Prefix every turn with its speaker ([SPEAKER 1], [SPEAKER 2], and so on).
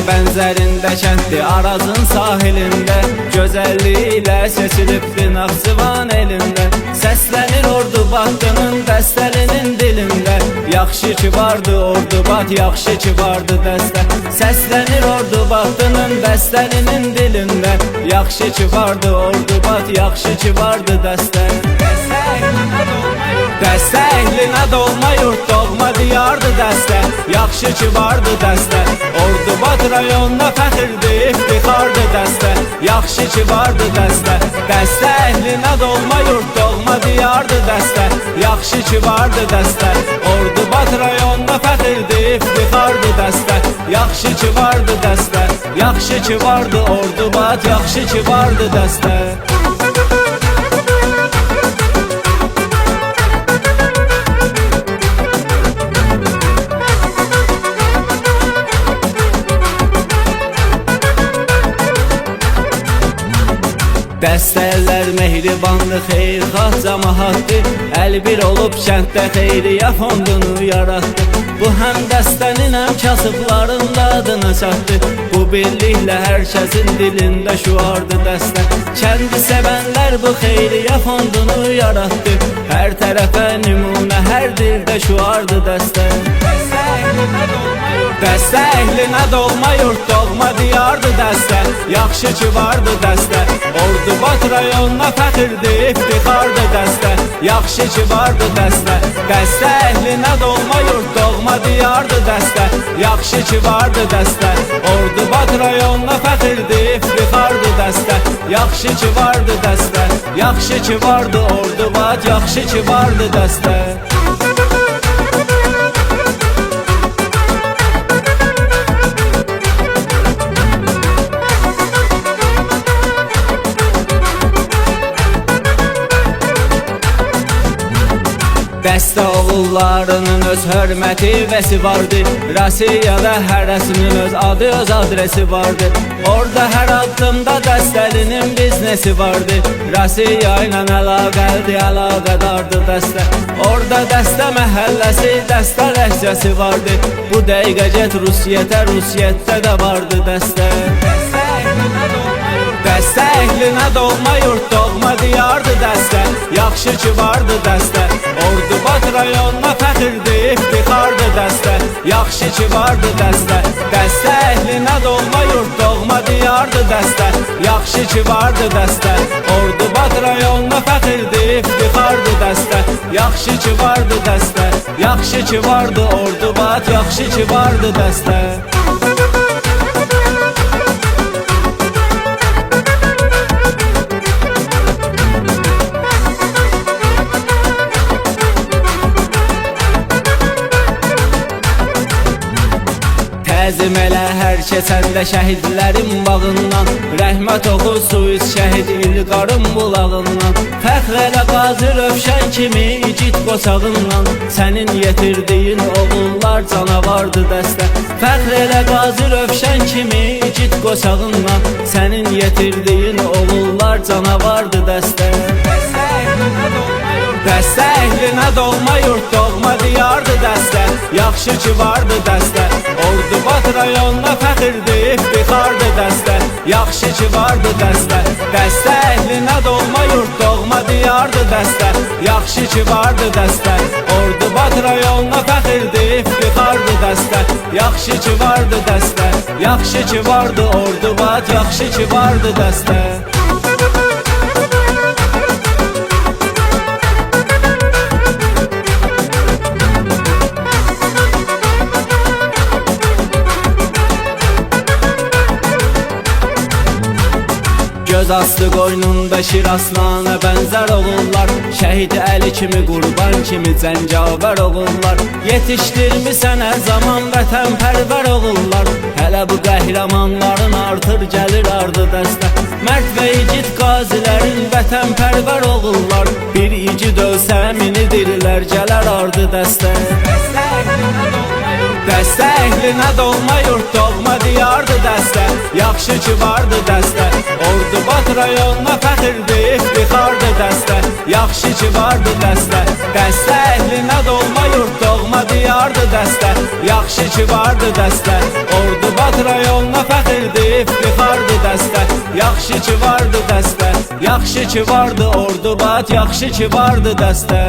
[SPEAKER 1] benzerinde kəndli Arazın sahilində Gözəlliyilə seçilibdi Naxçıvan elində Səslənir Ordubadının dəstəlinin dilində Yaxşı ki vardı Ordubad, yaxşı ki vardı dəstə Səslənir Ordubadının dəstəlinin dilində Yaxşı ki vardı Ordubad, yaxşı ki vardı dəstə Dəstə əhlinə dolma yurt, doğma diyardı dəstə Yaxşı ki vardı dəstə Ordubad rayonuna fəxirdi, iftixardı dəstə Yaxşı ki vardı dəstə Dəstə əhlinə dolma yurt, doğma diyardı dəstə Yaxşı ki vardı dəstə Ordubad rayonuna fəxirdi, iftixardı dəstə Yaxşı ki vardı dəstə Yaxşı ki vardı Ordubad, yaxşı ki vardı dəstə Dəstələr mehribanlı, xeyirxah cəmaatdır Əl bir olub kənddə xeyriyyə fondunu yaratdı Bu həm dəstənin, həm kasıbların dadına çatdı Bu birliklə hər kəsin dilində şüardı dəstə Kəndi sevənlər bu xeyriyyə fondunu yaratdı Hər tərəfə nümunə, hər dildə şüardı dəstə Dəstə əhlinə dolma yurt, doğma diyardı dəstə Yaxşı ki vardı dəstə Ordubad rayonuna fəxirdi, iftixardı dəstə Yaxşı ki vardı dəstə Dəstə əhlinə dolma yurt, doğma diyardı dəstə Yaxşı ki vardı dəstə Ordubad rayonuna fəxirdi, iftixardı dəstə Yaxşı ki vardı dəstə Yaxşı ki vardı Ordubad, yaxşı ki vardı dəstə Dəstə oğullarının öz hörməti vəsi vardı Rasiyada hərəsinin öz adı, öz adresi vardı Orada hər addımda dəstəlinin biznesi vardı Rasiya ilə əlaqəldi, əlaqədardı dəstə Orada dəstə məhəlləsi, dəstə ləhcəsi vardı Bu dəqiqə get Rusiyyətə, Rusiyyətdə də vardı dəstə Dəstə əhlinə dolma yurt, doğma diyardı dəstə Yaxşı ki vardı dəstə Ordubad rayonuna fəxirdi, iftixardı dəstə Yaxşı ki vardı dəstə Dəstə əhlinə dolma yurt, doğma diyardı dəstə Yaxşı ki vardı dəstə Ordubad rayonuna fəxirdi, iftixardı dəstə Yaxşı ki vardı dəstə Yaxşı ki vardı Ordubad, yaxşı ki vardı dəstə Təzim elə hər keçəndə şəhidlərin bağından Rəhmət oxu Suis şəhid İlqarın bulağından Fəxr elə Qazi Rövşən kimi igid qoçağından Sənin yetirdiyin oğullar canavardı dəstə Fəxr elə Qazi Rövşən kimi igid qoçağından Sənin yetirdiyin oğullar canavardı dəstə Dəstə əhlinə dolma yurt, doğma diyardı dəstə Yaxşı ki vardı dəstə Ordubad rayonuna fəxirdi, iftixardı dəstə Yaxşı ki vardı dəstə Dəstə əhlinə dolma yurt, doğma diyardı dəstə Yaxşı ki vardı dəstə Ordubad rayonuna fəxirdi, iftixardı dəstə Yaxşı ki vardı dəstə Yaxşı ki vardı Ordubad, yaxşı ki vardı dəstə Göz astı qoynunda şir aslanə bənzər oğullar Şəhid Əli kimi, qurban kimi cəngavər oğullar Yetişdirmisən hər zaman vətənpərvər oğullar Hələ bu qəhrəmanların artır gəlir ardı dəstə Mərd və igid qazilərin vətənpərvər oğullar Bir igid ölsə mini dirilər gələr ardı dəstə Dəstə əhlinə dolma yurt, doğma diyardı dəstə Yaxşı ki vardı dəstə Ordubad rayonuna fəxirdi, iftixardı dəstə yaxşı ki vardı dəstə. Dəstə əhlinə dolma yurt, doğma diyardı dəstə, yaxşı ki vardı dəstə. Ordubad rayonuna fəxirdir, iftixardı dəstə, yaxşı ki vardı dəstə, yaxşı ki vardı Ordubad, yaxşı ki vardı dəstə.